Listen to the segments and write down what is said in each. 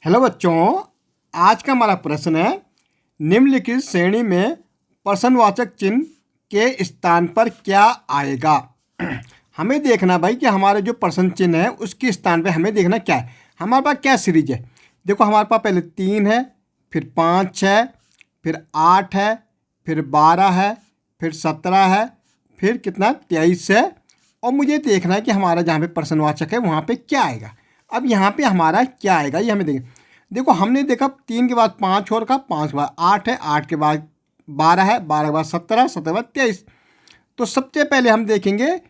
Hello बच्चों, आज का हमारा प्रश्न है निम्नलिखित श्रेणी में प्रश्नवाचक चिन्ह के स्थान पर क्या आएगा। हमें देखना भाई कि हमारे जो प्रश्न चिन्ह है उसके स्थान पे हमें देखना क्या है। हमारे पास क्या सीरीज है। देखो हमारे पास पहले 3 है, फिर 5 है, फिर 8 है, फिर 12 है, फिर 17 है, फिर कितना 23 है। और मुझे देखना है कि हमारा जहाँ पे प्रश्नवाचक है वहाँ पे क्या आएगा। अब यहाँ पे हमारा क्या आएगा ये हमें देखें। देखो हमने देखा 3 के बाद 5 और का 5 के बाद 8 है, 8 के बाद 12 है, 12 के बाद 17, 17 के बाद 23। तो सबसे पहले हम देखेंगे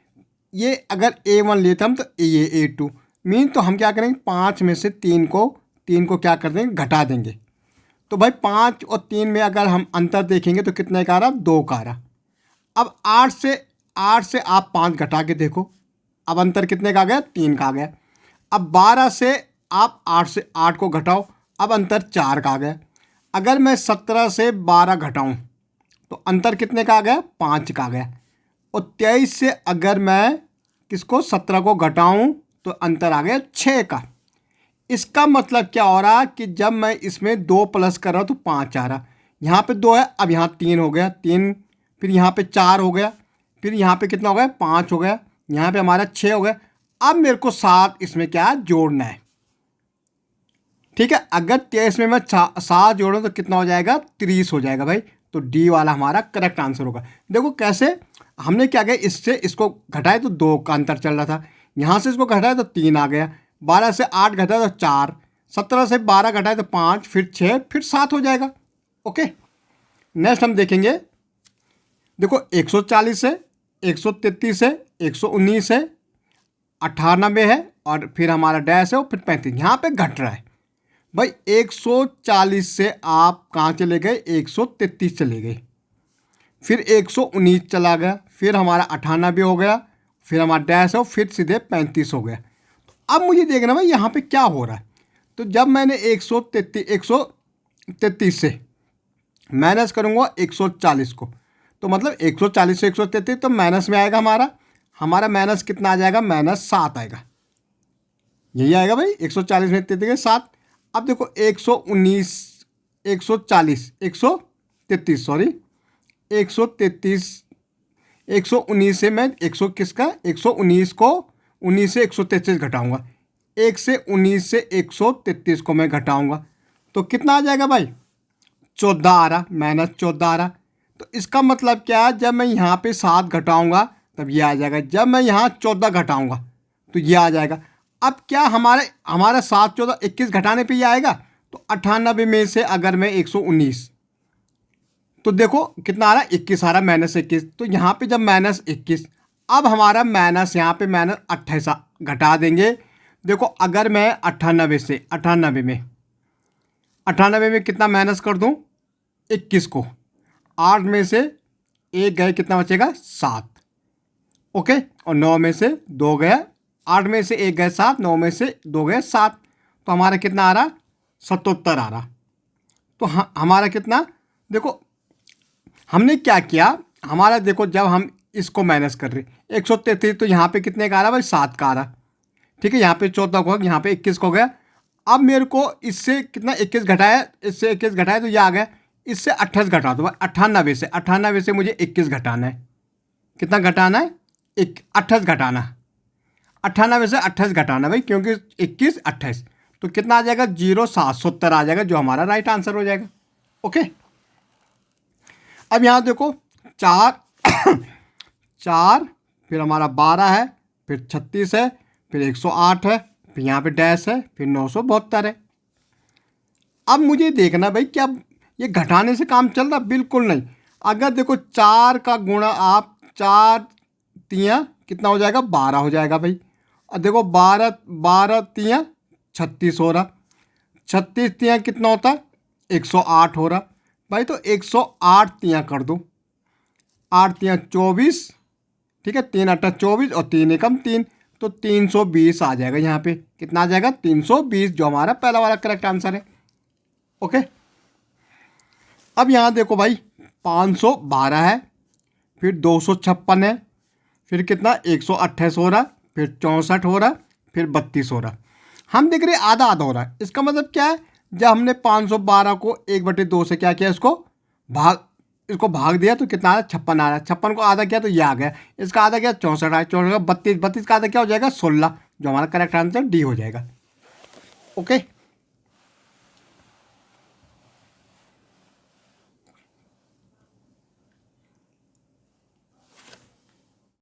ये अगर A1 लेते हम तो ये A2 मीन तो हम क्या करेंगे 5 में से 3 को क्या कर देंगे घटा देंगे। तो भाई 5 और 3 में अगर हम अंतर देखेंगे तो कितने का आ रहा, 2 का आ रहा। अब 8 से आप 5 घटा के देखो, अब अंतर कितने का आ गया, 3 का आ गया। अब 12 से आप 8 को घटाओ, अब अंतर 4 का आ गया। अगर मैं 17 से 12 घटाऊं तो अंतर कितने का आ गया, 5 का आ गया। और 23 से अगर मैं किसको 17 को घटाऊं तो अंतर आ गया 6 का। इसका मतलब क्या हो रहा कि जब मैं इसमें 2 प्लस कर रहा हूं तो 5 आ रहा। यहाँ पे 2 है, अब यहाँ 3 हो गया, 3, फिर यहाँ पे 4 हो गया, फिर यहाँ पे कितना हो गया 5 हो गया, यहाँ पे हमारा 6 हो गया। अब मेरे को 7 इसमें क्या जोड़ना है। ठीक है, अगर 23 में मैं 7 जोड़ूँ तो कितना हो जाएगा, 30 हो जाएगा भाई। तो डी वाला हमारा करेक्ट आंसर होगा। देखो कैसे हमने क्या किया, इससे इसको घटाए तो 2 का अंतर चल रहा था, यहाँ से इसको घटाए तो 3 आ गया, 12 से 8 घटाए तो 4, 17 से 12 घटाए तो 5, फिर 6, फिर 7 हो जाएगा। ओके, नेक्स्ट हम देखेंगे। देखो 140 है, 133 है, 119 है, 98 है, और फिर हमारा डैश है और फिर 35। यहाँ पे घट रहा है भाई। 140 से आप कहाँ चले गए, 133 चले गए, फिर 119 चला गया, फिर हमारा 98 हो गया, फिर हमारा डैश है, फिर सीधे 35 हो गया। तो अब मुझे देखना भाई यहाँ पे क्या हो रहा है। तो जब मैंने 133 से माइनस करूँगा 140 को, तो मतलब 140 से 133 तो माइनस में आएगा हमारा। हमारा माइनस कितना आ जाएगा, -7 आएगा। यही आएगा भाई, 140 में 33 7। अब देखो 119 140 133 सॉरी 133 119 से मैं 100 किसका 119 को 19 से 133 घटाऊंगा, 1 से 19 से 133 को मैं घटाऊंगा तो कितना आ जाएगा भाई, 14 आ रहा, -14 आ रहा। तो इसका मतलब क्या है, जब मैं यहाँ पे 7 घटाऊंगा तब ये आ जाएगा, जब मैं यहाँ 14 घटाऊंगा तो ये आ जाएगा। अब क्या हमारा 7 14 21 घटाने पे ये आएगा। तो 98 में से अगर मैं 119 तो देखो कितना आ रहा, 21 आ रहा, -21। तो यहाँ पे जब -21, अब हमारा माइनस यहाँ पे -28 घटा देंगे। देखो अगर मैं 98 में कितना माइनस कर दूँ, 21 को 8 में से 1 गए, कितना बचेगा 7। ओके, और 9 में से 2 गया, 8 में से 1 गए 7, 9 में से 2 गए 7। तो हमारा कितना आ रहा, 77 आ रहा। तो हमारा कितना, देखो हमने क्या किया, हमारा देखो जब हम इसको माइनस कर रहे 133 तो यहाँ पे कितने का आ रहा भाई, 7 का आ रहा। ठीक है, यहाँ पे 14 को, यहाँ पे 21 को गया। अब मेरे को इससे कितना 21 घटाया, इससे 21 घटाया तो ये आ गया, इससे 28 घटा दो भाई। 98 से मुझे 21 घटाना है। कितना घटाना है, 28 घटाना, 98 से 28 घटाना भाई, क्योंकि 21 28 तो कितना आ जाएगा, 0,770 आ जाएगा, जो हमारा राइट आंसर हो जाएगा। ओके, अब यहाँ देखो 4 4, फिर हमारा 12 है, फिर 36 है, फिर 108 है, फिर यहाँ पे डैश है, फिर 972 है। अब मुझे देखना भाई क्या ये घटाने से काम चल रहा, बिल्कुल नहीं। अगर देखो 4 का गुणा आप 4 तियाँ कितना हो जाएगा, 12 हो जाएगा भाई। और देखो 12 तियाँ 36 हो रहा, 36 तियाँ कितना होता है, 108 हो रहा भाई। तो 108 तियाँ कर दो, 8 तियाँ 24, ठीक है, 3 8 24 और 3 एकम 3, तो 320 आ जाएगा। यहाँ पे कितना आ जाएगा, 320, जो हमारा पहला वाला करेक्ट आंसर है। ओके, अब यहाँ देखो भाई 512 है, फिर 256 है, फिर कितना 128 हो रहा, फिर 64 हो रहा, फिर 32 हो रहा। हम देख रहे हैं आधा आधा हो रहा है। इसका मतलब क्या है, जब हमने 512 को 1/2 से क्या किया, इसको भाग दिया तो कितना आ रहा है, 56 आ रहा है। 56 को आधा किया तो ये आ गया। इसका आधा क्या, 64 है। 64 का 32, 32 का आधा क्या हो जाएगा, 16, जो हमारा करेक्ट आंसर डी हो जाएगा। ओके।